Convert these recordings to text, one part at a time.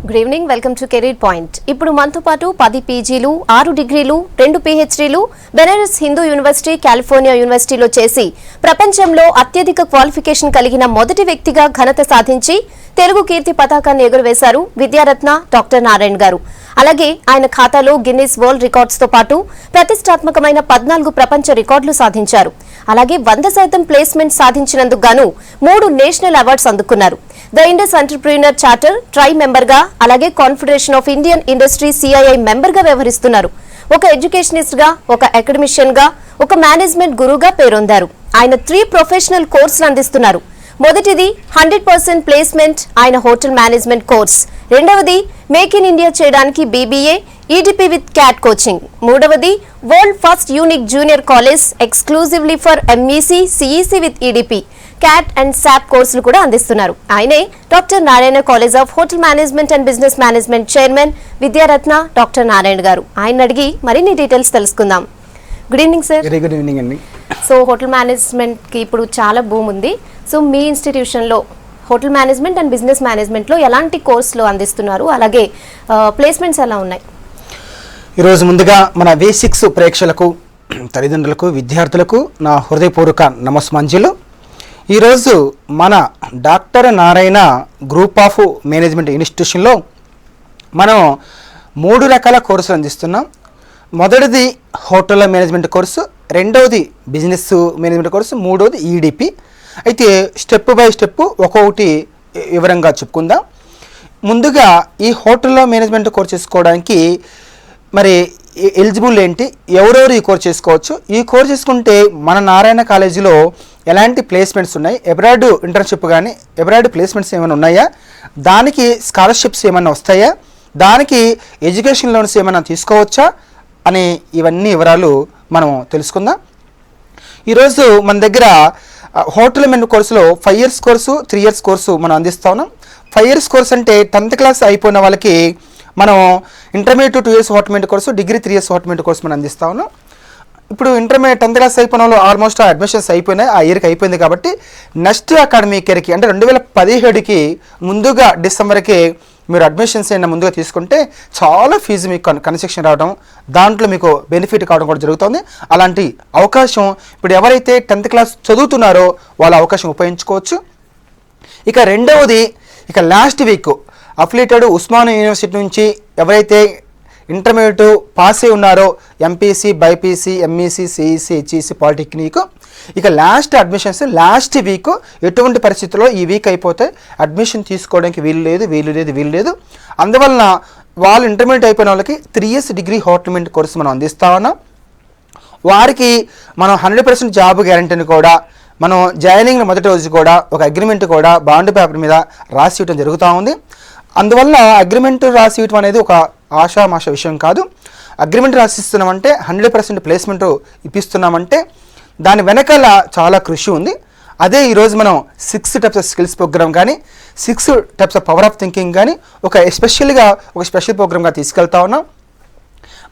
Good evening, welcome to career point. ఇప్పుడు మనతో పాటు 10 పీజీలు, 6 డిగ్రీలు, 2 పీహెచ్డీలు బెనారస్ హిందూ యూనివర్సిటీ, కాలిఫోర్నియా యూనివర్సిటీలో చేసి ప్రపంచంలో అత్యధిక క్వాలిఫికేషన్ కలిగిన మొదటి వ్యక్తిగా ఘనత సాధించి తెలుగు కీర్తి పతాకాన్ని ఎగురవేశారు విద్యారత్న డాక్టర్ నారాయణ గారు. అలాగే ఆయన ఖాతాలో గిన్నిస్ వరల్డ్ రికార్డ్స్ తో పాటు ప్రతిష్టాత్మకమైన 14 ప్రపంచ రికార్డులు సాధించారు. అలాగే 100% ప్లేస్మెంట్ సాధించినందుకు గాను 3 నేషనల్ అవార్డ్స్ అందుకున్నారు. The Indus entrepreneur charter try member గా, అలాగే confederation of Indian industry CII member గా వ్యవహరిస్తున్నారు. ఒక ఎడ్యుకేషనిస్ట్ గా, ఒక అకాడమిషియన్ గా, ఒక మేనేజ్మెంట్ గురువుగా పేరొందారు. ఆయన 3 ప్రొఫెషనల్ కోర్సులు అందిస్తున్నారు. మొదటిది 100% ప్లేస్మెంట్, ఆయన హోటల్ మేనేజ్మెంట్ కోర్స్. రెండవది మేక్ ఇన్ ఇండియా చేయడానికి BBA, EDP with CAT coaching. మూడవది world first unique junior college exclusively for MEC, CEC with EDP, CAT and SAP కోర్సులు కూడా అందిస్తున్నారు. ఆయనే doctor Narayana college of hotel management and business management chairman Vidyaratna doctor Narayana గారు. ఆయన అడిగి మరిన్ని డీటెయిల్స్ తెలుసుకుందాం. Good evening sir. Very good evening అండి. సో హోటల్ మేనేజ్మెంట్కి ఇప్పుడు చాలా బూమ్ ఉంది. సో మీ ఇన్స్టిట్యూషన్లో హోటల్ మేనేజ్మెంట్ అండ్ బిజినెస్ మేనేజ్మెంట్లో ఎలాంటి కోర్సులు అందిస్తున్నారు, అలాగే ప్లేస్మెంట్స్ ఎలా ఉన్నాయి? ఈరోజు ముందుగా మన V6 ప్రేక్షకులకు, తల్లిదండ్రులకు, విద్యార్థులకు నా హృదయపూర్వక నమస్మాంజలు. ఈరోజు మన doctor Narayana group of management ఇన్స్టిట్యూషన్లో మనం 3 రకాల కోర్సులు అందిస్తున్నాం. మొదటిది హోటల్ మేనేజ్మెంట్ కోర్సు, రెండవది బిజినెస్ మేనేజ్మెంట్ కోర్సు, మూడవది EDP. అయితే స్టెప్ బై స్టెప్ ఒక్కొక్కటి వివరంగా చెప్పుకుందాం. ముందుగా ఈ హోటల్లో మేనేజ్మెంట్ కోర్స్ చేసుకోవడానికి మరి ఎలిజిబుల్ ఏంటి, ఎవరెవరు ఈ కోర్స్ చేసుకోవచ్చు, ఈ కోర్స్ చేసుకుంటే మన నారాయణ కాలేజీలో ఎలాంటి ప్లేస్మెంట్స్ ఉన్నాయి, అబ్రాడ్ ఇంటర్న్షిప్ కానీ అబ్రాడ్ ప్లేస్మెంట్స్ ఏమైనా ఉన్నాయా, దానికి స్కాలర్షిప్స్ ఏమైనా వస్తాయా, దానికి ఎడ్యుకేషన్ లోన్స్ ఏమైనా తీసుకోవచ్చా అని ఇవన్నీ వివరాలు మనం తెలుసుకుందాం. ఈరోజు మన దగ్గర హోటల్ మేనేజ్మెంట్ కోర్సులో 5 ఇయర్స్ కోర్సు, 3 ఇయర్స్ కోర్సు మనం అందిస్తా ఉన్నాం. 5 ఇయర్స్ కోర్స్ అంటే 10th క్లాస్ అయిపోయిన వాళ్ళకి మనం intermediate 2 years hotel management course, degree 3 years hotel management course మనం అందిస్తా ఉన్నాం. ఇప్పుడు ఇంటర్మీడియట్ 10th క్లాస్ అయిపోయిన వాళ్ళు ఆల్మోస్ట్ అడ్మిషన్స్ అయిపోయినాయి, ఆ ఇయర్కి అయిపోయింది. కాబట్టి నెక్స్ట్ అకాడమిక్ ఇయర్కి అంటే 2017కి ముందుగా డిసెంబర్కి మీరు అడ్మిషన్స్ అయినా ముందుగా తీసుకుంటే చాలా ఫీజు మీకు కన్సెషన్ రావడం, దాంట్లో మీకు బెనిఫిట్ కావడం కూడా జరుగుతుంది. అలాంటి అవకాశం ఇప్పుడు ఎవరైతే 10th క్లాస్ చదువుతున్నారో వాళ్ళ అవకాశం ఉపయోగించుకోవచ్చు. ఇక రెండవది, ఇక last week affiliated Osmania university నుంచి ఎవరైతే ఇంటర్మీడియట్ పాస్ అయి ఉన్నారో MPC, BIPC, MEC, CEC, HEC, polytechnic, ఇక లాస్ట్ అడ్మిషన్స్ లాస్ట్ వీక్ ఎటువంటి పరిస్థితుల్లో ఈ వీక్ అయిపోతే అడ్మిషన్ తీసుకోవడానికి వీలు లేదు. అందువలన వాళ్ళు ఇంటర్మీడియట్ అయిపోయిన వాళ్ళకి 3 years degree hotel management course మనం అందిస్తా ఉన్నాం. వారికి మనం 100% జాబ్ గ్యారంటీని కూడా మనం జాయినింగ్ మొదటి రోజు కూడా ఒక అగ్రిమెంట్ కూడా బాండ్ పేపర్ మీద రాసి ఇవ్వడం జరుగుతూ ఉంది. అందువల్ల అగ్రిమెంట్ రాసి ఇవ్వడం అనేది ఒక ఆషామాష విషయం కాదు. అగ్రిమెంట్ రాసిస్తున్నామంటే 100% ప్లేస్మెంట్ ఇప్పిస్తున్నామంటే దాని వెనకాల చాలా కృషి ఉంది. అదే ఈరోజు మనం 6 టైప్స్ ఆఫ్ స్కిల్స్ ప్రోగ్రామ్ కానీ 6 types of power of thinking కానీ ఒక స్పెషల్ ప్రోగ్రామ్గా తీసుకెళ్తా ఉన్నాం.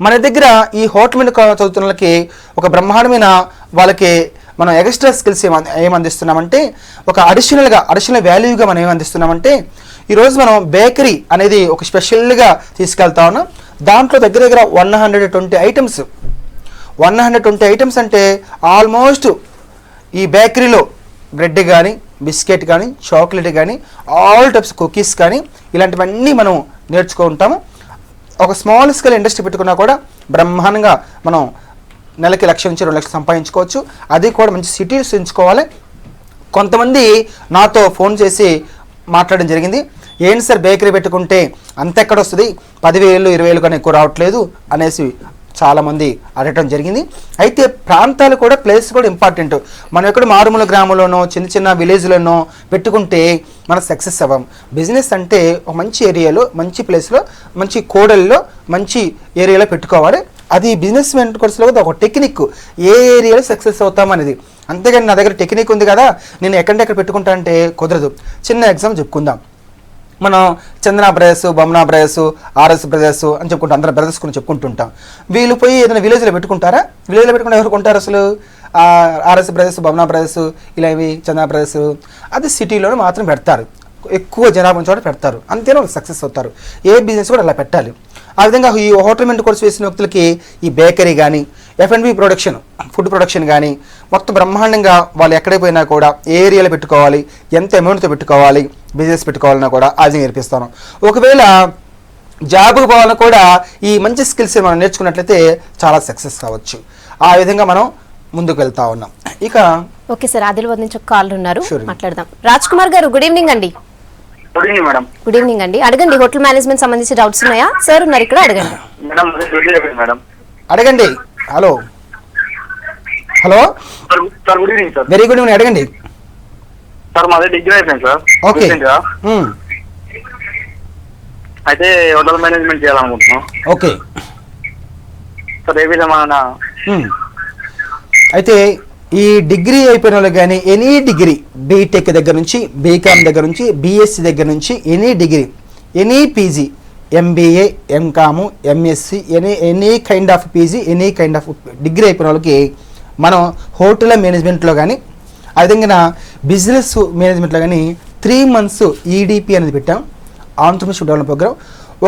మన దగ్గర ఈ హోటల్ మీద చదువుతున్న వాళ్ళకి ఒక బ్రహ్మాండమైన వాళ్ళకి మనం ఎక్స్ట్రా స్కిల్స్ ఏమందిస్తున్నామంటే ఒక అడిషనల్ వాల్యూగా మనం ఏమందిస్తున్నామంటే ఈరోజు మనం బేకరీ అనేది ఒక స్పెషల్గా తీసుకెళ్తా ఉన్నాం. దాంట్లో దగ్గర 120 ఐటమ్స్ అంటే ఆల్మోస్ట్ ఈ బేకరీలో బ్రెడ్ కానీ, బిస్కెట్ కానీ, చాక్లెట్ కానీ, ఆల్ టైప్స్ కుకీస్ కానీ ఇలాంటివన్నీ మనం నేర్చుకుంటాము. ఒక స్మాల్ స్కేల్ ఇండస్ట్రీ పెట్టుకున్నా కూడా బ్రహ్మాండంగా మనం నెలకి 1,00,000 నుంచి 2 లక్షలు సంపాదించుకోవచ్చు. అది కూడా మంచి సిటీస్ ఎంచుకోవాలి. కొంతమంది నాతో ఫోన్ చేసి మాట్లాడడం జరిగింది, ఏంటి సార్ బేకరీ పెట్టుకుంటే అంత ఎక్కడ వస్తుంది, 10,000 20,000 కన్నా ఎక్కువ రావట్లేదు అనేసి చాలామంది అడగటం జరిగింది. అయితే ప్రాంతాలు కూడా ప్లేస్ కూడా ఇంపార్టెంట్. మనం ఎక్కడ మారుమూల గ్రామంలోనో చిన్న విలేజ్లోనో పెట్టుకుంటే మనం సక్సెస్ అవ్వం. బిజినెస్ అంటే ఒక మంచి ఏరియాలో, మంచి ప్లేస్లో, మంచి కోడల్లో, మంచి ఏరియాలో పెట్టుకోవాలి. అది బిజినెస్ మేనేజ్మెంట్ కోర్సులో ఒక టెక్నిక్, ఏ ఏరియాలో సక్సెస్ అవుతామనేది. అంతేగాని నా దగ్గర టెక్నిక్ ఉంది కదా నేను ఎక్కడెక్కడ పెట్టుకుంటా అంటే కుదరదు. చిన్న ఎగ్జాంపుల్ చెప్పుకుందాం. మనం చందన బ్రదర్స్, బొమ్మనా బ్రదర్స్, RS బ్రదర్స్ అని చెప్పుకుంటాం. అందరం బ్రదర్స్ గురించి చెప్పుకుంటుంటాం. వీళ్ళు పోయి ఏదైనా విలేజ్లో పెట్టుకుంటారా? విలేజ్లో పెట్టుకుంటే ఎవరు కొంటారు అసలు? RS బ్రదర్స్, బొమ్మనా బ్రదర్స్, ఇలా చందన బ్రదర్స్ అది సిటీలోనే మాత్రం పెడతారు. ఎక్కువ జనాభా ఉన్న చోట పెడతారు, అంతేనా వాళ్ళు సక్సెస్ అవుతారు. ఏ బిజినెస్ కూడా అలా పెట్టాలి. ఆ విధంగా ఈ హోటల్ మేనేజ్మెంట్ కోర్స్ వేసిన వ్యక్తులకి ఈ బేకరీ కానీ F&B ప్రొడక్షన్, ఫుడ్ ప్రొడక్షన్ కానీ మొత్తం బ్రహ్మాండంగా వాళ్ళు ఎక్కడికి పోయినా కూడా ఏ ఏరియాలో పెట్టుకోవాలి, ఎంత అమౌంట్తో పెట్టుకోవాలి, బిజినెస్ పెట్టుకోవాలన్నా కూడా అది నేర్పిస్తాను. ఒకవేళ జాబ్కి పోవాలన్నా కూడా ఈ మంచి స్కిల్స్ మనం నేర్చుకున్నట్లయితే చాలా సక్సెస్ కావచ్చు. ఆ విధంగా మనం ముందుకు వెళ్తా ఉన్నాం. ఇక ఓకే సార్, ఆదిలాబాద్ నుంచి ఒక కాల్ ఉన్నారు, Sure. మాట్లాడదాం. రాజ్ కుమార్ గారు, గుడ్ ఈవినింగ్ అండి. Good evening madam. Good evening అండి. అడగండి, హోటల్ మేనేజ్మెంట్ సంబంధించి డౌట్స్ ఉన్నాయా? సార్ ఉన్నారు ఇక్కడ, అడగండి. మేడం మేడం అడగండి. Hello hello sir good evening sir. Very good evening, అడగండి. సార్ మాది డిగ్రీ అయిపోయింది సార్. ఓకే. రీసెంట్గా. అయితే హోటల్ మేనేజ్మెంట్ చేయాలనుకుంటున్నాం ఓకే సార్. ఏ విధమైన అయితే ఈ డిగ్రీ అయిపోయిన వాళ్ళకి కానీ ఎనీ డిగ్రీ, బీటెక్ దగ్గర నుంచి, బీకామ్ దగ్గర నుంచి, బీఎస్సీ దగ్గర నుంచి any degree, any PG, MBA, MCom, MSc, any kind of PG, any kind of degree అయిపోయిన వాళ్ళకి మనం హోటల్ మేనేజ్మెంట్లో కానీ అదేవిధంగా బిజినెస్ మేనేజ్మెంట్లో కానీ 3 months ఈడిపి అనేది పెట్టాం, ఆంటర్‌ప్రెన్యూర్‌షిప్ డెవలప్మెంట్ ప్రోగ్రామ్.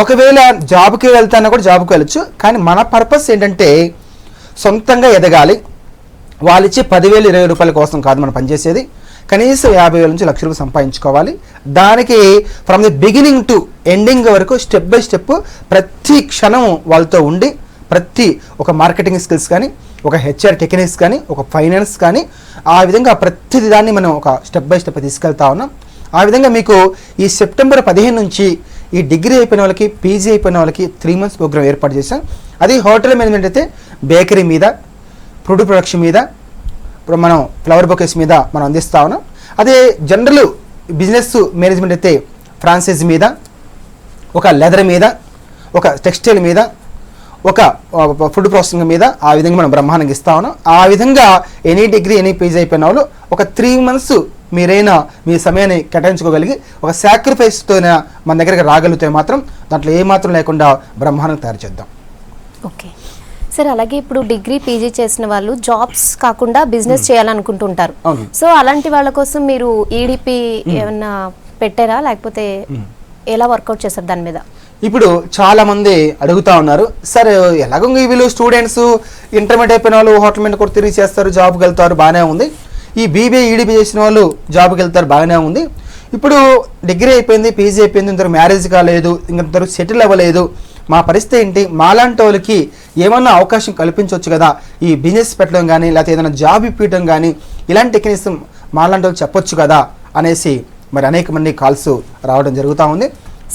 ఒకవేళ జాబ్కి వెళ్తానా కూడా జాబ్కి వెళ్ళచ్చు, కానీ మన పర్పస్ ఏంటంటే సొంతంగా ఎదగాలి. వాళ్ళు ఇచ్చే 10,000 20 రూపాయల కోసం కాదు మనం పనిచేసేది, కనీసం 50,000 నుంచి 1,00,000 రూపాయలు సంపాదించుకోవాలి. దానికి from the beginning to ending వరకు స్టెప్ బై స్టెప్ ప్రతి క్షణం వాళ్ళతో ఉండి ప్రతి ఒక మార్కెటింగ్ స్కిల్స్ కానీ, ఒక హెచ్ఆర్ టెక్నిక్స్ కానీ, ఒక ఫైనాన్స్ కానీ, ఆ విధంగా ప్రతి దాన్ని మనం ఒక స్టెప్ బై స్టెప్ తీసుకెళ్తా ఉన్నాం. ఆ విధంగా మీకు ఈ సెప్టెంబర్ 15 నుంచి ఈ డిగ్రీ అయిపోయిన వాళ్ళకి, పీజీ అయిపోయిన వాళ్ళకి 3 months ప్రోగ్రామ్ ఏర్పాటు చేశాం. అది హోటల్ మేనేజ్మెంట్ అయితే బేకరీ మీద, ఫుడ్ ప్రొడక్షన్ మీద, ఇప్పుడు మనం ఫ్లవర్ బొకేస్ మీద మనం అందిస్తా ఉన్నాం. అదే జనరల్ బిజినెస్ మేనేజ్మెంట్ అయితే ఫ్రాంచైజ్ మీద, ఒక లెదర్ మీద, ఒక టెక్స్టైల్ మీద, ఒక ఫుడ్ ప్రాసెసింగ్ మీద, ఆ విధంగా మనం బ్రహ్మాండంగా ఇస్తా ఉన్నాం. ఆ విధంగా ఎనీ డిగ్రీ, ఎనీ పీజీ అయిపోయిన వాళ్ళు ఒక 3 months మీరైనా మీ సమయాన్ని కేటాయించుకోగలిగి ఒక సాక్రిఫైస్తో మన దగ్గరికి రాగలిగితే మాత్రం దాంట్లో ఏమాత్రం లేకుండా బ్రహ్మాండంగా తయారు చేద్దాం. ఓకే సార్, అలాగే ఇప్పుడు డిగ్రీ పీజీ చేసిన వాళ్ళు జాబ్స్ కాకుండా బిజినెస్ చేయాలనుకుంటుంటారు. అవును. సో అలాంటి వాళ్ళ కోసం మీరు ఈడిపి ఏమన్నా పెట్టారా, లేకపోతే ఎలా వర్కౌట్ చేస్తారు దాని మీద? ఇప్పుడు చాలా మంది అడుగుతా ఉన్నారు, సరే ఎలాగో వీళ్ళు స్టూడెంట్స్ ఇంటర్మీడియట్ అయిపోయిన వాళ్ళు హోటల్ మీద కూడా తిరిగి చేస్తారు, జాబ్కి వెళ్తారు, బాగానే ఉంది. ఈ బీబీఏ ఈడీపీ చేసిన వాళ్ళు జాబ్కి వెళ్తారు, బాగానే ఉంది. ఇప్పుడు డిగ్రీ అయిపోయింది, పీజీ అయిపోయింది, ఇంతవరకు మ్యారేజ్ కాలేదు, ఇంతవరకు సెటిల్ అవ్వలేదు, మా పరిస్థితి ఏంటి? మాలాంటి వాళ్ళకి ఏమన్నా అవకాశం కల్పించవచ్చు కదా, ఈ బిజినెస్ పెట్టడం కానీ, లేకపోతే ఏదైనా జాబ్ ఇప్పించడం కానీ, ఇలాంటి టెక్నిక్స్ మాలాంటి వాళ్ళు చెప్పొచ్చు కదా అనేసి మరి అనేక మంది కాల్స్ రావడం జరుగుతూ ఉంది.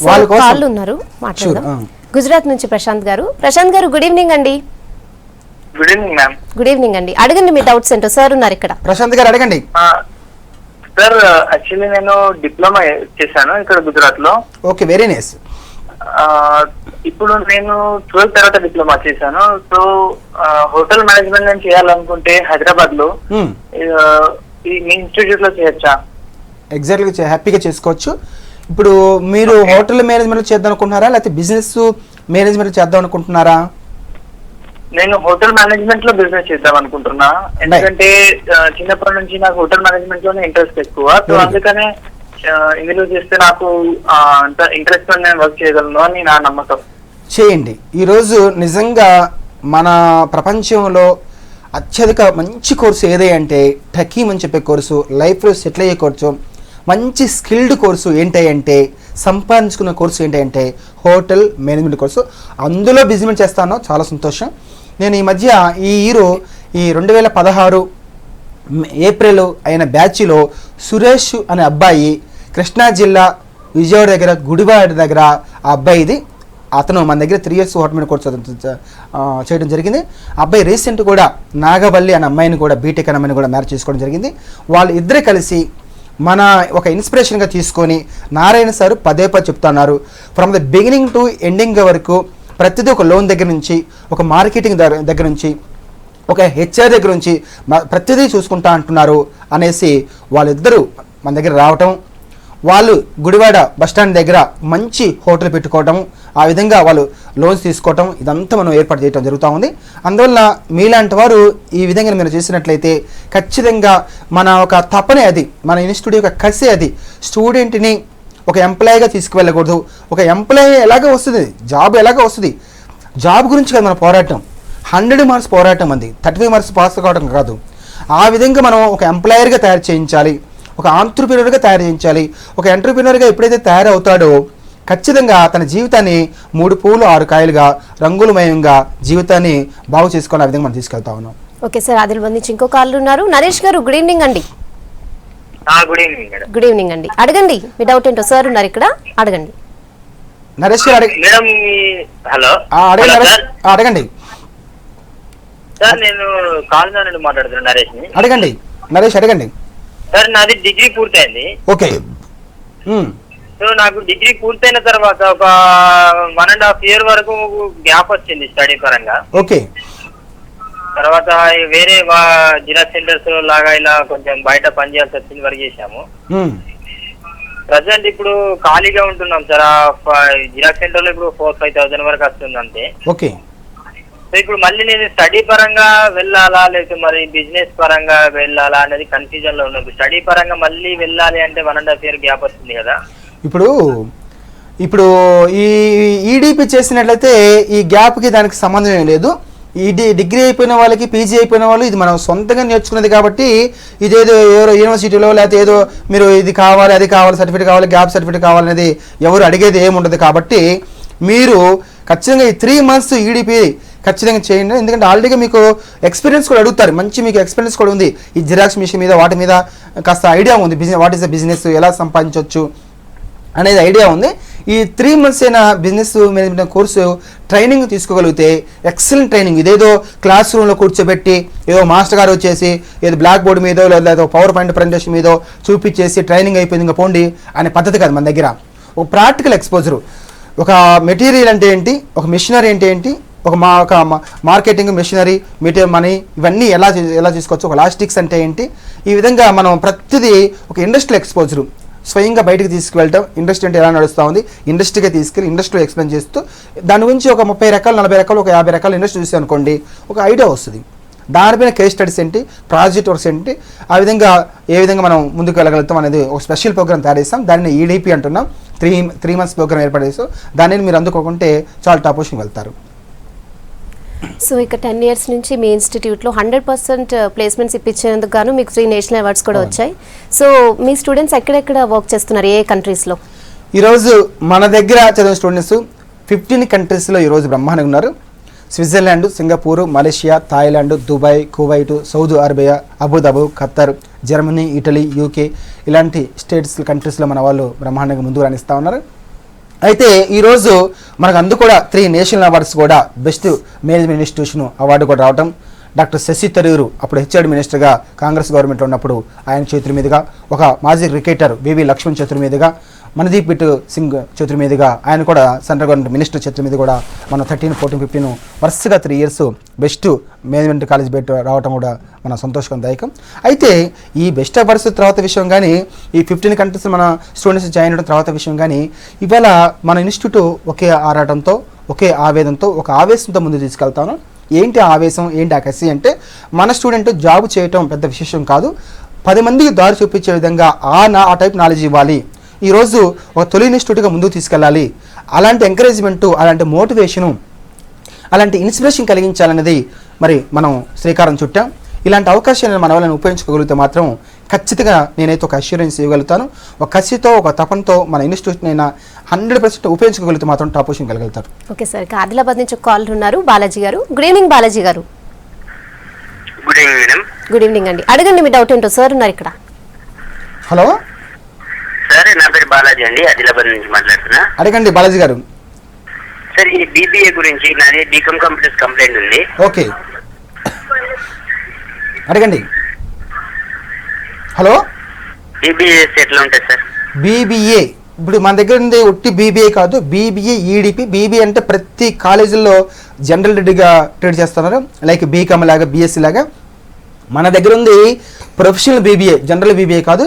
వాళ్ళ కాల్ ఉన్నారు, మాట్లాడదాం. గుజరాత్ నుంచి ప్రశాంత్ గారు. ప్రశాంత్ గారు, గుడ్ ఈవినింగ్ అండి. Good evening ma'am. Good evening అండి. అడగండి మీ డౌట్స్ ఏంటో, సార్ ఉన్నారు ఇక్కడ. ప్రశాంత్ గారు అడగండి. సార్ యాక్చువల్లీ నేను డిప్లొమా చేశాను ఇక్కడ గుజరాత్ లో. Okay, very nice. ఇప్పుడు నేను 12th తర్వాత డిప్లొమా చేశాను. సో హోటల్ మేనేజ్మెంట్ నేను చేయాలనుకుంటే హైదరాబాద్ లో మీ ఇన్స్టిట్యూట్ లో చేయొచ్చా? ఎగ్జాక్ట్గా హ్యాపీగా చేసుకోవచ్చు. ఇప్పుడు మీరు హోటల్ మేనేజ్మెంట్ చేద్దాం అనుకుంటున్నారా, లేకపోతే బిజినెస్ మేనేజ్మెంట్ చేద్దాం అనుకుంటున్నారా? నేను హోటల్ మేనేజ్మెంట్ లో బిజినెస్ చేద్దాం అనుకుంటున్నా, ఎందుకంటే చిన్నప్పటి నుంచి నాకు హోటల్ మేనేజ్మెంట్ లోనే ఇంట్రెస్ట్ ఎక్కువ. సో అందుకనే ఇందులో చేస్తే నాకు అంత ఇంట్రెస్ట్ నేను వర్క్ చేయగలను అని నా నమ్మకం. చేయండి. ఈరోజు నిజంగా మన ప్రపంచంలో అత్యధిక మంచి కోర్సు ఏదే అంటే టకీమ్ అని చెప్పే కోర్సు, లైఫ్లో సెటిల్ అయ్యే కోర్సు, మంచి స్కిల్డ్ కోర్సు ఏంటి అంటే, సంపాదించుకున్న కోర్సు ఏంటి అంటే హోటల్ మేనేజ్మెంట్ కోర్సు. అందులో బిజినెస్ చేస్తాను, చాలా సంతోషం. నేను ఈ మధ్య ఈ 2016 ఏప్రిల్ అయిన బ్యాచ్లో సురేష్ అనే అబ్బాయి కృష్ణా జిల్లా విజయవాడ దగ్గర గుడివాడ దగ్గర ఆ అబ్బాయిది, అతను మన దగ్గర 3 years హోటల్ మేనేజ్మెంట్ కోర్సు చేయడం జరిగింది. అబ్బాయి రీసెంట్ కూడా నాగవల్లి అనే అమ్మాయిని కూడా, బీటెక్ అనే అమ్మాయిని కూడా మ్యారేజ్ చేసుకోవడం జరిగింది. వాళ్ళు ఇద్దరే కలిసి మన ఒక ఇన్స్పిరేషన్గా తీసుకొని నారాయణ సార్ పదే చెప్తున్నారు, from the beginning to ending వరకు ప్రతిదీ ఒక లోన్ దగ్గర నుంచి, ఒక మార్కెటింగ్ దగ్గర నుంచి, ఒక హెచ్ఆర్ దగ్గర నుంచి ప్రతిదీ చూసుకుంటా అంటున్నారు అనేసి వాళ్ళిద్దరూ మన దగ్గర రావటం, వాళ్ళు గుడివాడ బస్టాండ్ దగ్గర మంచి హోటల్ పెట్టుకోవటం, ఆ విధంగా వాళ్ళు లోన్స్ తీసుకోవటం, ఇదంతా మనం ఏర్పాటు చేయడం జరుగుతూ ఉంది. అందువల్ల మీలాంటి వారు ఈ విధంగా మీరు చేసినట్లయితే ఖచ్చితంగా మన ఒక తపనే అది, మన ఇన్స్టిట్యూట్ యొక్క కసి అది, స్టూడెంట్ని ఒక ఎంప్లాయీగా తీసుకువెళ్ళకూడదు. ఒక ఎంప్లాయీ ఎలాగ వస్తుంది, జాబ్ ఎలాగ వస్తుంది, జాబ్ గురించి కదా మన పోరాటం. 100 మార్క్స్ పోరాటం అంది, 35 మార్క్స్ పాస్ కావడం కాదు. ఆ విధంగా మనం ఒక ఎంప్లాయర్గా తయారు చేయించాలి, ఒక ఆంట్రప్రెన్యూర్గా తయారు చేయించాలి. ఒక ఎంటర్ప్రెన్యూర్గా ఎప్పుడైతే తయారవుతాడో ఖచ్చితంగా తన జీవితాన్ని 3 పూలు 6 కాయలుగా రంగులమయంగా జీవితాన్ని బాగు చేసుకొని ఆ విధంగా మనం తీసుకెళ్తా ఉన్నాం. ఓకే సార్, ఆదిలాబాద్ నుంచి ఇంకో కాల్ ఉన్నారు. నరేష్ గారు గుడ్ ఈవినింగ్ అండి. Good evening madam. Good evening అండి, అడగండి మీ డౌట్ ఏంటో. సార్ ఉన్నారు ఇక్కడ, అడగండి. నరేష్ గారు మేడం. హలో అడగండి సార్. నేను కాల్ నుండి మాట్లాడుతున్నాను, నరేష్ ని. అడగండి నరేష్, అడగండి సార్. నాది డిగ్రీ పూర్తయింది. ఓకే. సో నాకు డిగ్రీ పూర్తయిన తర్వాత ఒక 1.5 year వరకు గ్యాప్ వచ్చింది స్టడీ పరంగా. ఓకే. తర్వాత వేరే జిరాక్స్ సెంటర్స్ లాగా ఇలా కొంచెం బయట పనిచేయాల్సి వచ్చింది, వర్క్ చేశాము. ప్రజెంట్ ఇప్పుడు ఖాళీగా ఉంటున్నాం సార్. జిరాక్స్ సెంటర్ లో ఇప్పుడు 4-5,000 వరకు వస్తుంది అంతే. ఓకే. సో ఇప్పుడు మళ్ళీ నేను స్టడీ పరంగా వెళ్ళాలా లేకపోతే మరి బిజినెస్ పరంగా వెళ్ళాలా అనేది కన్ఫ్యూజన్ లో ఉన్నాను. స్టడీ పరంగా మళ్ళీ వెళ్ళాలి అంటే 1.5 year గ్యాప్ వస్తుంది కదా. ఇప్పుడు ఈ ఈడీపీ చేసినట్లయితే ఈ గ్యాప్కి దానికి సంబంధం ఏం లేదు. డిగ్రీ అయిపోయిన వాళ్ళకి, పీజీ అయిపోయిన వాళ్ళు ఇది మనం సొంతంగా నేర్చుకున్నది కాబట్టి ఇదేదో ఎవరో యూనివర్సిటీలో లేకపోతే ఏదో మీరు ఇది కావాలి అది కావాలి సర్టిఫికేట్ కావాలి గ్యాప్ సర్టిఫికేట్ కావాలనేది ఎవరు అడిగేది ఏముండదు. కాబట్టి మీరు ఖచ్చితంగా ఈ 3 months ఈడీపీ ఖచ్చితంగా చేయండి. ఎందుకంటే ఆల్రెడీగా మీకు ఎక్స్పీరియన్స్ కూడా అడుగుతారు, మంచి మీకు ఎక్స్పీరియన్స్ కూడా ఉంది. ఈ జిరాక్స్ మిషన్ మీద వాటి మీద కాస్త ఐడియా ఉంది. వాట్ ఈస్ ద బిజినెస్, ఎలా సంపాదించవచ్చు అనేది ఐడియా ఉంది. ఈ 3 months అయిన బిజినెస్ మేనేజ్మెంట్ కోర్సు ట్రైనింగ్ తీసుకోగలిగితే ఎక్సలెంట్ ట్రైనింగ్. ఇదేదో క్లాస్ రూమ్లో కూర్చోబెట్టి ఏదో మాస్టర్ గారు వచ్చేసి ఏదో బ్లాక్ బోర్డ్ మీదో లేదా పవర్ పాయింట్ ప్రజెంటేషన్ మీదో చూపించేసి ట్రైనింగ్ అయిపోయింది ఇంకా పోండి అనే పద్ధతి కాదు. మన దగ్గర ఒక ప్రాక్టికల్ ఎక్స్పోజరు, ఒక మెటీరియల్ అంటే ఏంటి, ఒక మిషనరీ అంటే ఏంటి, ఒక మార్కెటింగ్ మిషనరీ మెటీరియల్ మనీ ఇవన్నీ ఎలా తీసుకోవచ్చు, ఒక లాజిస్టిక్స్ అంటే ఏంటి, ఈ విధంగా మనం ప్రతిదీ ఒక ఇండస్ట్రియల్ ఎక్స్పోజరు స్వయంగా బయటకు తీసుకువెళ్ళటం. ఇండస్ట్రీ అంటే ఎలా నడుస్తూ ఉంది, ఇండస్ట్రీగా తీసుకెళ్ళి ఇండస్ట్రీలో ఎక్స్ప్లెయిన్ చేస్తూ దాని గురించి ఒక 30 రకాలు 40 రకాలు ఒక 50 రకాల ఇండస్ట్రీ చూసి అనుకోండి ఒక ఐడియా వస్తుంది. దానిపైన కేస్ స్టడీస్ ఏంటి, ప్రాజెక్ట్ వర్క్స్ ఏంటి, ఆ విధంగా ఏ విధంగా మనం ముందుకు వెళ్ళగలుగుతాం అనేది ఒక స్పెషల్ ప్రోగ్రామ్ తయారు చేస్తాం. దాన్ని ఈడీపీ అంటున్నాం. 3 months ప్రోగ్రామ్ ఏర్పాటు చేస్తాం. దానిని మీరు అందుకోకుంటే చాలా టాప్ పొజిషన్కి వెళ్తారు. సో ఇక 10 years నుంచి మీ ఇన్స్టిట్యూట్లో 100% ప్లేస్మెంట్స్ ఇప్పించేందుకు గాను మీకు 3 నేషనల్ అవార్డ్స్ కూడా వచ్చాయి. సో మీ స్టూడెంట్స్ ఎక్కడెక్కడ వర్క్ చేస్తున్నారు, ఏ కంట్రీస్లో? ఈరోజు మన దగ్గర చదివిన స్టూడెంట్స్ 15 కంట్రీస్లో ఈరోజు బ్రహ్మాండంగా ఉన్నారు. Switzerland, Singapore, Malaysia, Thailand, Dubai, Kuwait, Saudi Arabia, Abu Dhabi, Qatar, Germany, Italy, UK ఇలాంటి స్టేట్స్ కంట్రీస్లో మన వాళ్ళు బ్రహ్మాండంగా ముందుకు రాణిస్తూ ఉన్నారు. అయితే ఈరోజు మనకు అందు కూడా 3 నేషనల్ అవార్డ్స్ కూడా బెస్ట్ మేనేజ్మెంట్ ఇన్స్టిట్యూషన్ అవార్డు కూడా రావటం. డాక్టర్ శశి తరూరు అప్పుడు హెచ్ఆర్డి మినిస్టర్గా కాంగ్రెస్ గవర్నమెంట్లో ఉన్నప్పుడు ఆయన చేతుల మీదుగా, ఒక మాజీ క్రికెటర్ వివి లక్ష్మణ్ చేతుల మీదుగా, మనదీప్ బిట్ సింగ్ చేతుల మీదుగా, ఆయన కూడా సెంట్రల్ గవర్నమెంట్ మినిస్టర్ చేతుల మీద కూడా మనం 13, 14, 15 వరుసగా 3 years బెస్ట్ మేనేజ్మెంట్ కాలేజ్ పెట్టి రావటం కూడా మన సంతోషదాయకం. అయితే ఈ బెస్ట్ అవార్డ్స్ తర్వాత విషయం కానీ, ఈ 15 కంట్రీస్ మన స్టూడెంట్స్ జాయిన్ అవ్వడం తర్వాత విషయం కానీ, ఇవాళ మన ఇన్స్టిట్యూట్ ఒకే ఆరాటంతో, ఒకే ఆవేదంతో, ఒక ఆవేశంతో ముందు తీసుకెళ్తాను. ఏంటి ఆవేశం, ఏంటి ఆ కసి అంటే, మన స్టూడెంట్ జాబ్ చేయటం పెద్ద విశేషం కాదు, 10 మందికి దారి చూపించే విధంగా ఆ టైప్ నాలెడ్జ్ ఇవ్వాలి. ఈరోజు ఒక తొలి ఇన్స్టిట్యూట్గా ముందుకు తీసుకెళ్ళాలి. అలాంటి ఎంకరేజ్మెంటు, అలాంటి మోటివేషను, అలాంటి ఇన్స్పిరేషన్ కలిగించాలనేది మరి మనం శ్రీకారం చుట్టాం. ఇలాంటి అవకాశాలను మన వాళ్ళని ఉపయోగించుకోగలిగితే మాత్రం ఖచ్చితంగా నేనైతే ఒక అష్యూరెన్స్ ఇవ్వగలుగుతాను. ఒక కసితో, ఒక తపంతో మన ఇన్స్టిట్యూట్ అయినా 100% ఉపయోగించుకోగలిగితే మాత్రం టాప్ పొజిషన్ కలగలుగుతారు. ఓకే సార్, ఆదిలాబాద్ నుంచి కాల్ ఉన్నారు బాలాజీ గారు. గుడ్ ఈవినింగ్ బాలాజీ గారు. Good evening madam. Good evening అండి, అడగండి మీ డౌట్ ఏంటో. సార్ ఉన్నారు ఇక్కడ. హలో సార్, నా పేరు బాలాజీ అండి, ఆదిలాబాద్ నుంచి మాట్లాడుతున్నా. అడగండి బాలాజీ గారు. సార్, ఈ బీబీఏ గురించి నాది బీకామ్ కంప్యూటర్స్ కంప్లైంట్ ఉంది. ఓకే, అడగండి. హలో, బీబీఏ ఎట్లా ఉంటుంది సార్? బీబీఏ ఇప్పుడు మన దగ్గర ఉంది ఒట్టి బీబీఏ కాదు, బీబీఏ, ఈడీపీ. బీబీఏ అంటే ప్రతి కాలేజీల్లో జనరల్ డిగ్రీగా ట్రీట్ చేస్తున్నారు, లైక్ బీకామ్ లాగా, బీఎస్సీ లాగా. మన దగ్గర ఉంది ప్రొఫెషనల్ బీబీఏ, జనరల్ బీబీఏ కాదు.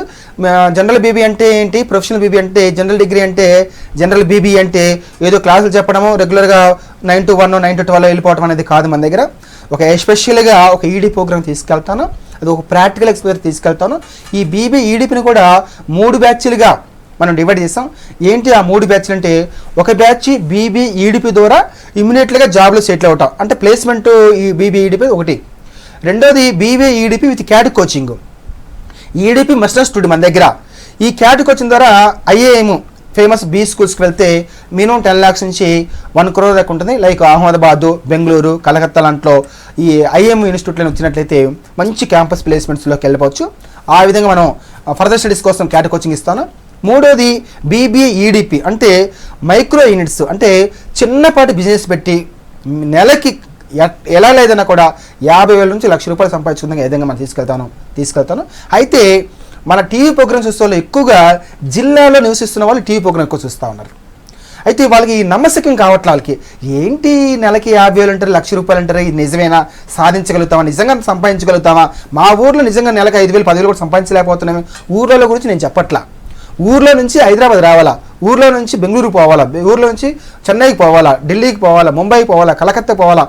జనరల్ బీబీఏ అంటే ఏంటి, ప్రొఫెషనల్ బీబీఏ అంటే, జనరల్ డిగ్రీ అంటే, జనరల్ బీబీఏ అంటే ఏదో క్లాసులు చెప్పడము, రెగ్యులర్గా 9 to 1, 9 to 12 వెళ్ళిపోవడం అనేది కాదు. మన దగ్గర ఒక ఎస్పెషల్గా ఒక ఈడీ ప్రోగ్రామ్ తీసుకెళ్తాను, అది ఒక ప్రాక్టికల్ ఎక్స్పీరియన్స్ తీసుకెళ్తాను. ఈ బీబీఏ, ఈడీపీని కూడా 3 బ్యాచ్లుగా మనం డివైడ్ చేస్తాం. ఏంటి ఆ 3 బ్యాచ్లు అంటే, ఒక బ్యాచ్ బీబీ ఈడిపి ద్వారా ఇమ్మీడియట్గా జాబ్లో సెటిల్ అవుతాం, అంటే ప్లేస్మెంట్ ఈ బీబీ ఈడిపి ఒకటి. రెండోది BB EDP with CAT coaching. EDP మస్టర్ స్టూడెంట్ మన దగ్గర. ఈ క్యాట్ కోచింగ్ ద్వారా ఐఏఎం ఫేమస్ బీ స్కూల్స్కి వెళ్తే మినిమం 10 lakhs నుంచి 1 crore దాకా ఉంటుంది. లైక్ అహ్మదాబాద్, బెంగళూరు, కలకత్తా లాంటిలో ఈ ఐఏఎం ఇన్స్టిట్యూట్లో వచ్చినట్లయితే మంచి క్యాంపస్ ప్లేస్మెంట్స్లోకి వెళ్ళిపోవచ్చు. ఆ విధంగా మనం ఫర్దర్ స్టడీస్ కోసం క్యాట్ కోచింగ్ ఇస్తాను. మూడోది బీబీఏ ఈడిపి అంటే మైక్రో యూనిట్స్, అంటే చిన్నపాటి బిజినెస్ పెట్టి నెలకి ఎలా లేదన్నా కూడా 50,000 నుంచి 1,00,000 రూపాయలు సంపాదించుకునే విధంగా మనం తీసుకెళ్తాను. అయితే మన టీవీ ప్రోగ్రామ్స్ చూసే వాళ్ళు ఎక్కువగా జిల్లాలో నివసిస్తున్న వాళ్ళు టీవీ ప్రోగ్రామ్ ఎక్కువ చూస్తూ ఉన్నారు. అయితే వాళ్ళకి నమ్మశక్యం కావట్లే. వాళ్ళకి ఏంటి నెలకి 50,000 అంటారు, 1,00,000 రూపాయలు అంటారు, ఇది నిజమేనా, సాధించగలుగుతామా, నిజంగా సంపాదించగలుగుతామా, మా ఊర్లో నిజంగా నెలకు 5,000 10,000 కూడా సంపాదించలేకపోతున్నాము. ఊర్ల గురించి నేను చెప్పట్లా. ఊర్లో నుంచి హైదరాబాద్ రావాలా, ఊర్లో నుంచి బెంగళూరు పోవాలా, ఊర్లో నుంచి చెన్నైకి పోవాలా, ఢిల్లీకి పోవాలా, ముంబైకి పోవాలా, కలకత్తా పోవాలా,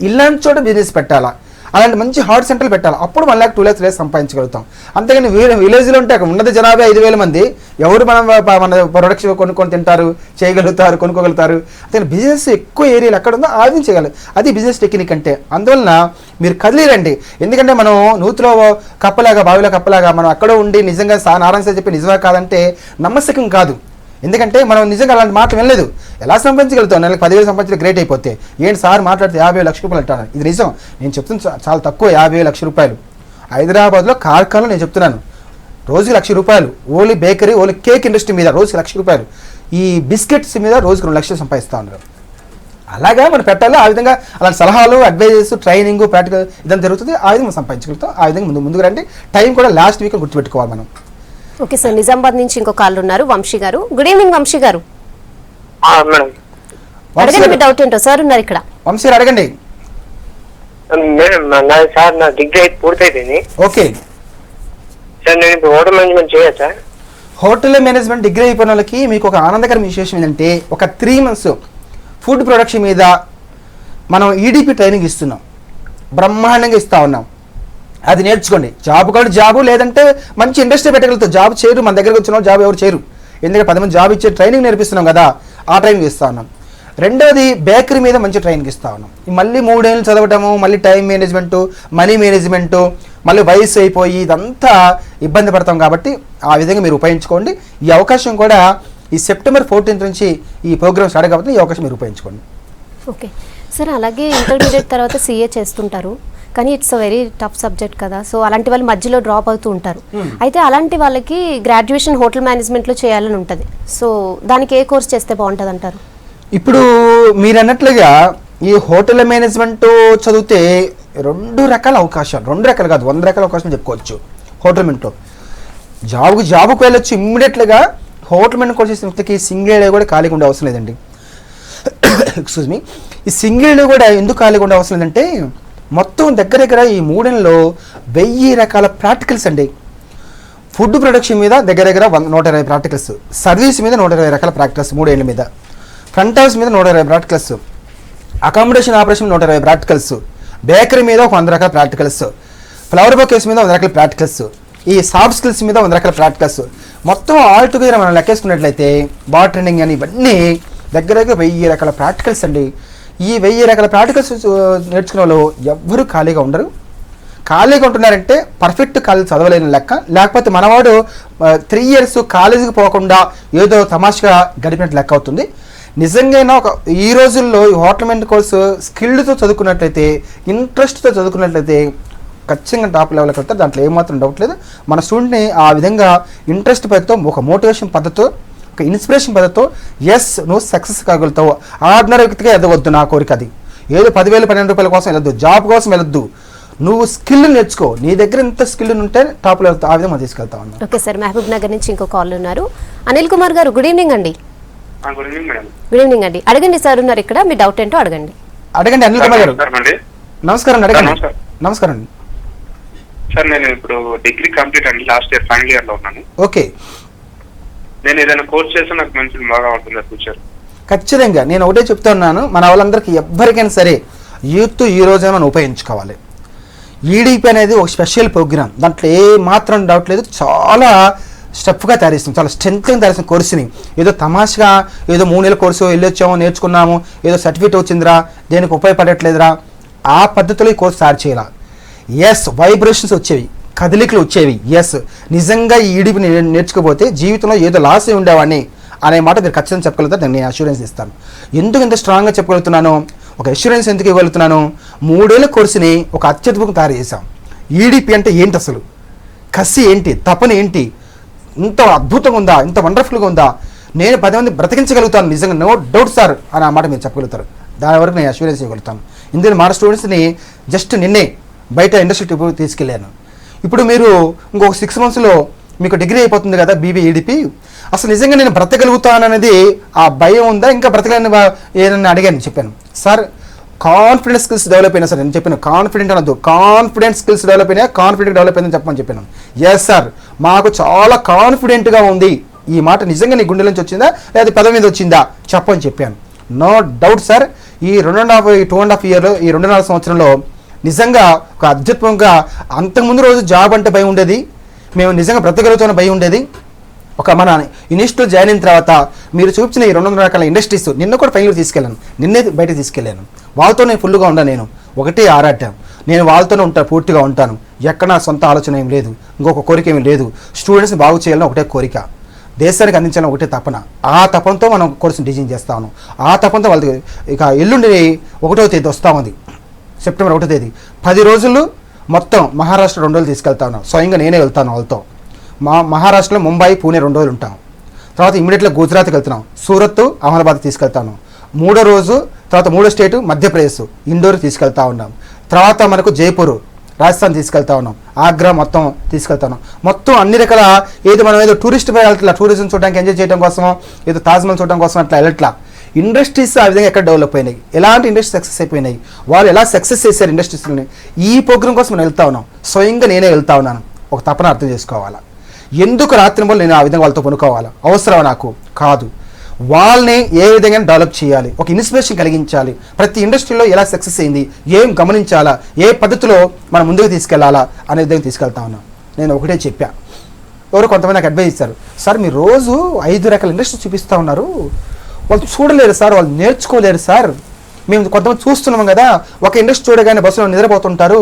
ఇలాంటి చోట బిజినెస్ పెట్టాలా, అలాంటి మంచి హార్ట్ సెంటర్లు పెట్టాలి. అప్పుడు 1 lakh 2 lakhs సంపాదించగలుగుతాం. అంతేగాని విలేజ్లో ఉంటే అక్కడ ఉన్నది జనాభా 5,000 మంది, ఎవరు మన ప్రొడక్ట్స్ కొనుక్కొని తింటారు, చేయగలుగుతారు, కొనుక్కోగలుగుతారు. అంతే బిజినెస్ ఎక్కువ ఏరియాలు ఎక్కడ ఉందో ఆ విధంగా చేయగలరు. అది బిజినెస్ టెక్నిక్ అంటే. అందువలన మీరు కదిలేరండి. ఎందుకంటే మనం నూతిలో కప్పలాగా, బావిలో కప్పలాగా మనం అక్కడ ఉండి నిజంగా నారాయణ సార్ చెప్పి నిజమే కాదంటే నమ్మశకం కాదు. ఎందుకంటే మనం నిజంగా అలాంటి మాట వినలేదు. ఎలా సంపాదించగలుగుతాం, నెలకు 10,000 సంపాదించడం గ్రేట్ అయిపోతే. ఏంటి సార్ మాట్లాడితే 50,000 లక్ష రూపాయలు అంటారు. ఇది నిజం, నేను చెప్తున్నా చాలా తక్కువ. 50,000 లక్ష రూపాయలు హైదరాబాద్లో కార్ఖానాలో నేను చెప్తున్నాను. రోజుకి 1,00,000 రూపాయలు only bakery, only cake industry మీద రోజుకి 1,00,000 రూపాయలు, ఈ బిస్కెట్స్ మీద రోజుకి 2 లక్షలు సంపాదిస్తూ ఉన్నారు. అలాగా మనం పెట్టాలి. ఆ విధంగా అలాంటి సలహాలు, అడ్వైజెస్, ట్రైనింగ్, ప్రాక్టికల్ ఇదంతా జరుగుతుంది. ఆ విధంగా మనం సంపాదించగలుగుతాం. ఆ విధంగా ముందుకు రండి. టైం కూడా లాస్ట్ వీక్ గుర్తుపెట్టుకోవాలి మనం. ఓకే సార్, నిజామాబాద్ నుంచి ఇంకో కాల్ ఉన్నారు, వంశీ గారు. గుడ్ ఈవినింగ్ వంశీ గారు. అడగండి మీ డౌట్ ఏంటో. సార్ ఉన్నారు ఇక్కడ. వంశీ గారు అడగండి. మేడం సార్ నా డిగ్రీ పూర్తయిపోయింది. ఓకే సార్ నేను ఇప్పుడు హోటల్ మేనేజ్మెంట్ చేయొచ్చా? హోటల్ మేనేజ్మెంట్ డిగ్రీ అయిపోయిన వాళ్ళకి మీకు ఒక ఆనందకరమైన విశేషం ఏంటంటే, ఒక 3 months ఫుడ్ ప్రొడక్షన్ మీద మనం ఈడిపి ట్రైనింగ్ ఇస్తున్నాం. బ్రహ్మాండంగా ఇస్తా ఉన్నాం. అది నేర్చుకోండి. జాబ్ కూడా జాబు, లేదంటే మంచి ఇండస్ట్రీ పెట్టగలుగుతాం. జాబ్ చేయరు, మన దగ్గరకు వచ్చిన జాబ్ ఎవరు చేయరు. ఎందుకంటే 10 మంది జాబ్ ఇచ్చే ట్రైనింగ్ నేర్పిస్తున్నాం కదా, ఆ ట్రైనింగ్ ఇస్తా ఉన్నాం. రెండోది బేకరీ మీద మంచి ట్రైనింగ్ ఇస్తా ఉన్నాం. మళ్ళీ 3 ఏళ్ళు చదవటము, మళ్ళీ టైం మేనేజ్మెంటు, మనీ మేనేజ్మెంటు, మళ్ళీ వయసు అయిపోయి ఇదంతా ఇబ్బంది పడతాం. కాబట్టి ఆ విధంగా మీరు ఉపయోగించుకోండి. ఈ అవకాశం కూడా ఈ September 14th నుంచి ఈ ప్రోగ్రామ్ స్టార్ట్ కాబట్టి ఈ అవకాశం మీరు ఉపయోగించుకోండి. ఓకే సార్, అలాగే ఇంటర్మీడియట్ తర్వాత CA చేస్తుంటారు, కానీ it's a very tough subject కదా. సో అలాంటి వాళ్ళు మధ్యలో డ్రాప్ అవుతూ ఉంటారు. అయితే అలాంటి వాళ్ళకి గ్రాడ్యుయేషన్ హోటల్ మేనేజ్మెంట్లో చేయాలని ఉంటుంది. సో దానికి ఏ కోర్స్ చేస్తే బాగుంటుంది అంటారు? ఇప్పుడు మీరు అన్నట్లుగా ఈ హోటల్ మేనేజ్మెంట్ చదివితే 2 రకాల అవకాశాలు, 2 రకాలు కాదు 100 రకాల అవకాశం చెప్పుకోవచ్చు. హోటల్ మేనేజ్మెంట్లో జాబుకు వెళ్ళొచ్చు ఇమ్మీడియట్గా. హోటల్ మేనేజ్మెంట్ కోర్స్ చేసిన వ్యక్తికి సింగిల్ డే కూడా ఖాళీగా ఉండే అవసరం లేదండి. Excuse me. ఈ సింగిల్ డే కూడా ఎందుకు ఖాళీగా ఉండే అవసరం లేదంటే, మొత్తం దగ్గర ఈ 3 నెలల్లో 1000 రకాల ప్రాక్టికల్స్ అండి. ఫుడ్ ప్రొడక్షన్ మీద దగ్గర 120 ప్రాక్టికల్స్, సర్వీస్ మీద 120 రకాల ప్రాక్టికల్స్ 3 ఏళ్ళ మీద, ఫ్రంట్ హౌస్ మీద 120 practicals, accommodation operation 120 practicals, bakery మీద 100 రకాల ప్రాక్టికల్స్, ఫ్లవర్ బొకేస్ మీద 100 రకాల ప్రాక్టికల్స్, ఈ సాఫ్ట్ స్కిల్స్ మీద 100 రకాల ప్రాక్టికల్స్. మొత్తం ఆల్ టుగెదర్ మనం లెక్కేసుకున్నట్లయితే బార్ ట్రైనింగ్ అని ఇవన్నీ దగ్గర 1000 రకాల ప్రాక్టికల్స్ అండి. ఈ 1000 రకాల ప్రాక్టికల్స్ నేర్చుకునే వాళ్ళు ఎవ్వరూ ఖాళీగా ఉండరు. ఖాళీగా ఉంటున్నారంటే పర్ఫెక్ట్ కాలేజ్ చదవలేని లెక్క. లేకపోతే మనవాడు 3 years కాలేజీకి పోకుండా ఏదో తమాషగా గడిపినట్టు లెక్క అవుతుంది. నిజంగా ఈ రోజుల్లో ఈ హోటల్ మేనేజ్మెంట్ కోర్సు స్కిల్డ్తో చదువుకున్నట్లయితే, ఇంట్రెస్ట్తో చదువుకున్నట్లయితే ఖచ్చితంగా టాప్ లెవెల్కి వెళ్తారు. దాంట్లో ఏమాత్రం డౌట్ లేదు. మన స్టూడెంట్ని ఆ విధంగా ఇంట్రెస్ట్ పద్ధతితో, ఒక మోటివేషన్ పద్ధతితో, ఒక ఇన్స్పిరేషన్ పద్ధతితో ఎస్ నువ్వు సక్సెస్ కాగలుగుతావు. ఆర్డినరీ వ్యక్తిగా ఎదగొద్దు. నా కోరిక అది. ఏదో 10,000 12 రూపాయల కోసం వెళ్ళొద్దు, జాబ్ కోసం వెళ్ళొద్దు. నువ్వు స్కిల్ నేర్చుకో. నీ దగ్గర ఎంత స్కిల్ ఉంటే టాప్లో వెళ్తావు. ఆ విధంగా తీసుకెళ్తా ఉన్నాను. ఓకే సార్, మహబూబ్ నగర్ నుంచి ఇంకో కాల్ ఉన్నారు. అనిల్ కుమార్ గారు, గుడ్ ఈవినింగ్ అండి. Good evening madam. Good evening అండి. అడగండి సార్ ఉన్నారు ఇక్కడ. మీ డౌట్ ఏంటో అడగండి. అడగండి అనిల్ కుమార్ గారు. నమస్కారం. అడగండి. నమస్కారం అండి. సార్ నేను ఇప్పుడు డిగ్రీ కంప్లీట్ అండి, లాస్ట్ ఇయర్ ఫైనల్ ఇయర్ లో ఉన్నాను. ఓకే. నేను ఏదైనా కోర్స్ చేస్తే నాకు మంచి బాగా ఉంటుంది ఫ్యూచర్. ఖచ్చితంగా నేను ఒకటే చెప్తున్నాను, మన వాళ్ళందరికీ ఎవ్వరికైనా సరే యూత్ ఈ రోజే మనం ఉపయోగించుకోవాలి. ఈడిపి అనేది ఒక స్పెషల్ ప్రోగ్రామ్, దాంట్లో ఏ మాత్రం డౌట్ లేదు. చాలా స్టెప్గా తయారు చేస్తాం, చాలా స్ట్రెంత్గా తయారు చేస్తాం కోర్సుని. ఏదో తమాషగా ఏదో 3 నెలల కోర్సు వెళ్ళొచ్చాము, నేర్చుకున్నాము, ఏదో సర్టిఫికేట్ వచ్చిందిరా, దేనికి ఉపయోగపడట్లేదురా, ఆ పద్ధతిలో ఈ కోర్సు తయారు చేయాలి. ఎస్, వైబ్రేషన్స్ వచ్చేవి, కదలికలు వచ్చేవి. ఎస్, నిజంగా ఈ ఈడిపి నేర్చుకోపోతే జీవితంలో ఏదో లాస్ అయి ఉండేవాడిని అనే మాట మీరు ఖచ్చితంగా చెప్పగలుగుతారు. నేను అష్యూరెన్స్ ఇస్తాను. ఎందుకు ఇంత స్ట్రాంగ్గా చెప్పగలుగుతున్నాను, ఒక అష్యూరెన్స్ ఎందుకు ఇవ్వగలుగుతున్నాను, 3 ఏళ్ళ కోర్సుని ఒక అత్యద్భుతంగా తయారు చేశాం. ఈడిపి అంటే ఏంటి, అసలు కసి ఏంటి, తపన ఏంటి, ఇంత అద్భుతంగా ఉందా, ఇంత వండర్ఫుల్గా ఉందా, నేను 10 మంది బ్రతికించగలుగుతాను నిజంగా, నో డౌట్ సార్ అని ఆ మాట మీరు చెప్పగలుగుతారు. దాని వరకు నేను అష్యూరెన్స్ ఇవ్వగలుగుతాను. ఇందులో మన స్టూడెంట్స్ని జస్ట్ నిన్నే బయట ఇండస్ట్రీ తీసుకెళ్ళాను. ఇప్పుడు మీరు ఇంకొక 6 monthsలో మీకు డిగ్రీ అయిపోతుంది కదా, బీబీ ఈడిపి. అసలు నిజంగా నేను బ్రతకగలుగుతాననేది ఆ భయం ఉందా, ఇంకా బ్రతకలేని ఏదన్నా అడిగాను. చెప్పాను సార్ కాన్ఫిడెన్స్ స్కిల్స్ డెవలప్ అయినా సార్, నేను చెప్పాను కాన్ఫిడెంట్ అనొద్దు, కాన్ఫిడెన్స్ స్కిల్స్ డెవలప్ అయినా, కాన్ఫిడెంట్ డెవలప్ అయిందని చెప్పమని చెప్పాను. ఎస్ సార్, మాకు చాలా కాన్ఫిడెంట్గా ఉంది, ఈ మాట నిజంగా నీ గుండెల నుంచి వచ్చిందా లేదా పదవి మీద వచ్చిందా చెప్పని చెప్పాను. నో డౌట్ సార్, ఈ 2.5 year, ఈ 2.5 సంవత్సరంలో నిజంగా ఒక అద్భుతంగా, అంతకుముందు రోజు జాబ్ అంటే భయం ఉండేది, మేము నిజంగా బ్రతకగలుగుతున్న భయం ఉండేది. ఒక మన ఇన్స్టిట్యూట్ జాయిన్ అయిన తర్వాత మీరు చూపించిన ఈ 200 రకాల ఇండస్ట్రీస్ నిన్న కూడా ఫైనల్ తీసుకెళ్ళాను, నిన్నే బయటకు తీసుకెళ్ళాను. వాళ్ళతో నేను ఫుల్గా ఉన్నాను, నేను ఒకటే ఆరాటం, నేను వాళ్ళతోనే ఉంటాను, పూర్తిగా ఉంటాను. ఎక్కడ నా సొంత ఆలోచన ఏం లేదు, ఇంకొక కోరిక ఏమి లేదు. స్టూడెంట్స్ని బాగు చేయాలని ఒకటే కోరిక, దేశానికి అందించాలని ఒకటే తపన. ఆ తపనతో మనం కోర్సుని డిజైన్ చేస్తా ఉన్నాం. ఆ తపనతో వాళ్ళకి ఇక ఎల్లుండి 1వ తేదీ వస్తూ ఉంది, సెప్టెంబర్ 1వ తేదీ, 10 రోజులు మొత్తం మహారాష్ట్ర 2 రోజులు తీసుకెళ్తా ఉన్నాం. స్వయంగా నేనే వెళ్తాను వాళ్ళతో. మహారాష్ట్రలో ముంబై, పూణే 2 రోజులు ఉంటాం. తర్వాత ఇమీడియట్గా గుజరాత్కి వెళ్తున్నాం, సూరత్, అహ్మదాబాద్ తీసుకెళ్తాను. 3వ రోజు తర్వాత 3వ స్టేటు మధ్యప్రదేశ్, ఇండోర్ తీసుకెళ్తా ఉన్నాం. తర్వాత మనకు జైపూర్, రాజస్థాన్ తీసుకెళ్తా ఉన్నాం, ఆగ్రా మొత్తం తీసుకెళ్తా ఉన్నాం. మొత్తం అన్ని రకాల, ఏదో మనం ఏదో టూరిస్ట్ వెళ్ళట్లా, టూరిజం చూడడానికి, ఎంజాయ్ చేయడం కోసం, ఏదో తాజ్మహల్ చూడడం కోసం అట్లా వెళ్ళట్లా. ఇండస్ట్రీస్ ఆ విధంగా ఎక్కడ డెవలప్ అయినాయి, ఎలాంటి ఇండస్ట్రీ సక్సెస్ అయిపోయినాయి, వాళ్ళు ఎలా సక్సెస్ చేశారు ఇండస్ట్రీస్ని, ఈ ప్రోగ్రామ్ కోసం మనం వెళ్తా ఉన్నాం. స్వయంగా నేనే వెళ్తా ఉన్నాను. ఒక తపన అర్థం చేసుకోవాలా, ఎందుకు రాత్రి మూలు నేను ఆ విధంగా వాళ్ళతో కొనుక్కోవాలా, అవసరమా నాకు కాదు. వాళ్ళని ఏ విధంగా డెవలప్ చేయాలి, ఒక ఇన్స్పిరేషన్ కలిగించాలి, ప్రతి ఇండస్ట్రీలో ఎలా సక్సెస్ అయింది, ఏం గమనించాలా, ఏ పద్ధతిలో మనం ముందుకు తీసుకెళ్లాలా అనే విధంగా తీసుకెళ్తా ఉన్నాం. నేను ఒకటే చెప్పా, ఎవరు కొంతమంది నాకు అడ్వైజ్ ఇస్తారు, సార్ మీరు రోజు 5 రకాల ఇండస్ట్రీ చూపిస్తూ ఉన్నారు, వాళ్ళు చూడలేరు సార్, వాళ్ళు నేర్చుకోలేరు సార్, మేము కొంతమంది చూస్తున్నాం కదా, ఒక ఇండస్ట్రీ చూడగానే బస్సులో నిద్రపోతుంటారు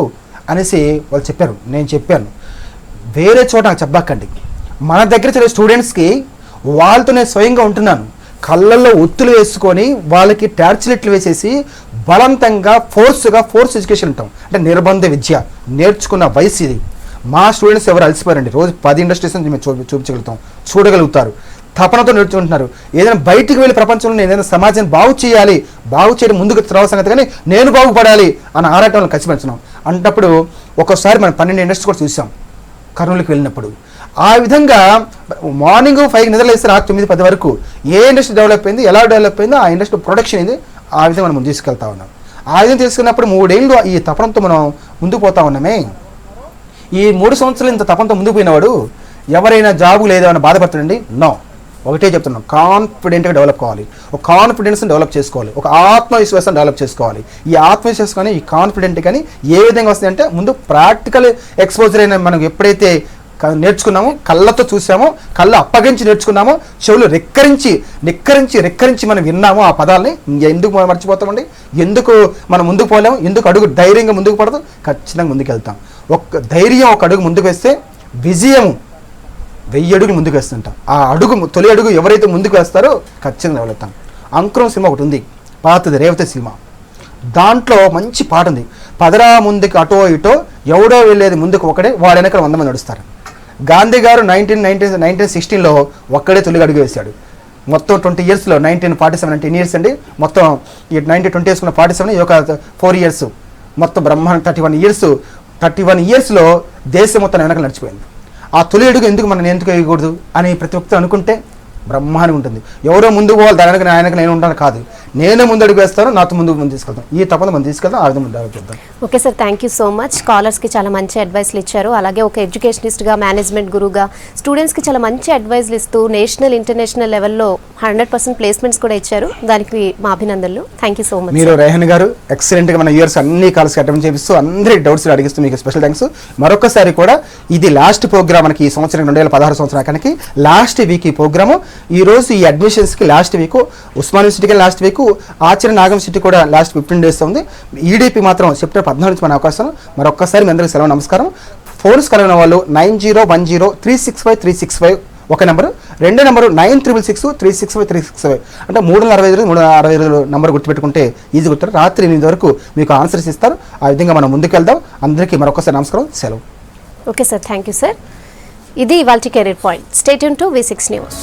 అనేసి వాళ్ళు చెప్పారు. నేను చెప్పాను, వేరే చోట నాకు చెప్పకండి, మన దగ్గర చదివే స్టూడెంట్స్కి వాళ్ళతో నేను స్వయంగా ఉంటున్నాను. కళ్ళల్లో ఒత్తులు వేసుకొని వాళ్ళకి టార్చ్లెట్లు వేసేసి బలవంతంగా ఫోర్స్ ఎడ్యుకేషన్ ఉంటాం, అంటే నిర్బంధ విద్య నేర్చుకున్న వయసు ఇది. మా స్టూడెంట్స్ ఎవరు అలసిపోయారండి, రోజు 10 ఇండస్ట్రీస్ మేము చూపించగలుగుతాం, చూడగలుగుతారు, తపనతో నేర్చుకుంటున్నారు. ఏదైనా బయటికి వెళ్ళి ప్రపంచంలో నేను ఏదైనా సమాజాన్ని బాగు చేయాలి, బాగు చేయడం ముందుకు రావ సంగతి, కానీ నేను బాగుపడాలి అన్న ఆరాటంలో ఖచ్చితంగా అంటప్పుడు ఒక్కోసారి మనం 12 ఇండస్ట్రీస్ కూడా చూసాం కర్నూలుకి వెళ్ళినప్పుడు. ఆ విధంగా మార్నింగ్ 5 నిద్రలేస్తే రాత్రి 9-10 వరకు ఏ ఇండస్ట్రీ డెవలప్ అయింది, ఎలా డెవలప్ అయిందో ఆ ఇండస్ట్రీ ప్రొడక్షన్ ఇది, ఆ విధంగా మనం తీసుకెళ్తా ఉన్నాం. ఆ విధంగా తీసుకున్నప్పుడు 3 ఏళ్ళు ఈ తపనంతో మనం ముందుకు పోతా ఉన్నామే. ఈ 3 సంవత్సరాలు ఇంత తపంతో ముందుకు పోయినవాడు ఎవరైనా జాబు లేదో అని బాధపడుతుండండి? నో, ఒకటే చెప్తున్నాం, కాన్ఫిడెంట్గా డెవలప్ కావాలి, ఒక కాన్ఫిడెన్స్ని డెవలప్ చేసుకోవాలి, ఒక ఆత్మవిశ్వాసాన్ని డెవలప్ చేసుకోవాలి. ఈ ఆత్మవిశ్వాసం కానీ ఈ కాన్ఫిడెంట్ కానీ ఏ విధంగా వస్తుంది అంటే, ముందు ప్రాక్టికల్ ఎక్స్పోజర్ అయిన మనం ఎప్పుడైతే నేర్చుకున్నామో, కళ్ళతో చూసామో, కళ్ళు అప్పగించి నేర్చుకున్నామో, చెవులు రెక్కరించి మనం విన్నామో ఆ పదాలని, ఎందుకు మనం మర్చిపోతామండి, ఎందుకు మనం ముందుకు పోలేము, ఎందుకు అడుగు ధైర్యంగా ముందుకు పడదు, ఖచ్చితంగా ముందుకు వెళ్తాం. ధైర్యం ఒక అడుగు ముందుకు వేస్తే విజయము 1000 అడుగులు ముందుకు వేస్తుంటాం. ఆ తొలి అడుగు ఎవరైతే ముందుకు వేస్తారో ఖచ్చితంగా వెళ్తాం. అంకురం సినిమా ఒకటి ఉంది, పాతది, రేవతి సినిమా, దాంట్లో మంచి పాట ఉంది, పదరా ముందుకు అటో ఇటో ఎవడో వెళ్ళేది ముందుకు ఒకడే, వాడు వెనక 100 మంది నడుస్తారు. గాంధీ గారు 1916లో ఒక్కడే తొలి అడుగు వేశాడు. మొత్తం 20 yearsలో 1947 10 years అండి, మొత్తం ఈ 1920 వేసుకున్న 47, ఈ యొక్క 4 years, మొత్తం బ్రహ్మాండ 31 yearsలో దేశం మొత్తం వెనక నడిచిపోయింది. ఆ తొలి అడుగు ఎందుకు మనం ఎందుకు వేయకూడదు అని ప్రతి ఒక్కరు అనుకుంటే బ్రహ్మాండంగా ఉంటుంది. ఎవరో ముందుకు పోవాలి, దాని వెనక నేను ఉంటాను కాదు, నేను ముందడుగు వేస్తాను, నాతో ముందు తీసుకెళ్తాం, ఈ తప్పన మనం తీసుకెళ్తాం, ఆ విధంగా ముందు అడుగుతాం. Okay sir, thank you so much. స్కాలర్స్కి చాలా మంచి అడ్వైస్లు ఇచ్చారు. అలాగే ఒక ఎడ్యుకేషనిస్ట్గా, మేనేజ్మెంట్ గురువుగా స్టూడెంట్స్కి చాలా మంచి అడ్వైస్లు ఇస్తూ నేషనల్ ఇంటర్నేషనల్ లెవెల్లో 100% ప్లేస్మెంట్స్ కూడా ఇచ్చారు. దానికి మా అభినందనలు. Thank you so much. మీరు రేహన్ గారు ఎక్సలెంట్గా మన ఇయర్స్ అన్ని కాల్స్కి అటెండ్ చేపిస్తూ అందరి డౌట్స్ అడిగిస్తూ మీకు స్పెషల్ థ్యాంక్స్. మరొకసారి కూడా ఇది లాస్ట్ ప్రోగ్రామ్ మనకి ఈ సంవత్సరం 2016 సంవత్సరానికి లాస్ట్ వీక్ ఈ ప్రోగ్రాము. ఈ రోజు ఈ అడ్మిషన్స్కి లాస్ట్ వీక్, ఉస్మాన్ యూనివర్సిటీకి లాస్ట్ వీక్, ఆచార్య నాగం సిటీ కూడా లాస్ట్ 15 days ఉంది. ఈడీపీ మాత్రం సెప్టెంబర్ 14 నుంచి మన అవకాశం. మరొక్కసారి మీ అందరికీ సెలవు, నమస్కారం. ఫోన్స్ కలిగిన వాళ్ళు 9010365365 ఒక నెంబరు, 2 నెంబరు 9666365365. అంటే 365 నెంబర్ గుర్తుపెట్టుకుంటే ఈజీ గుర్తారు. రాత్రి 8 వరకు మీకు ఆన్సర్స్ ఇస్తారు. ఆ విధంగా మనం ముందుకు వెళ్దాం. అందరికీ మరొకసారి నమస్కారం, సెలవు. Okay sir, thank you sir. ఇది ఇవాల్టి career point. Stay tune to V6 news.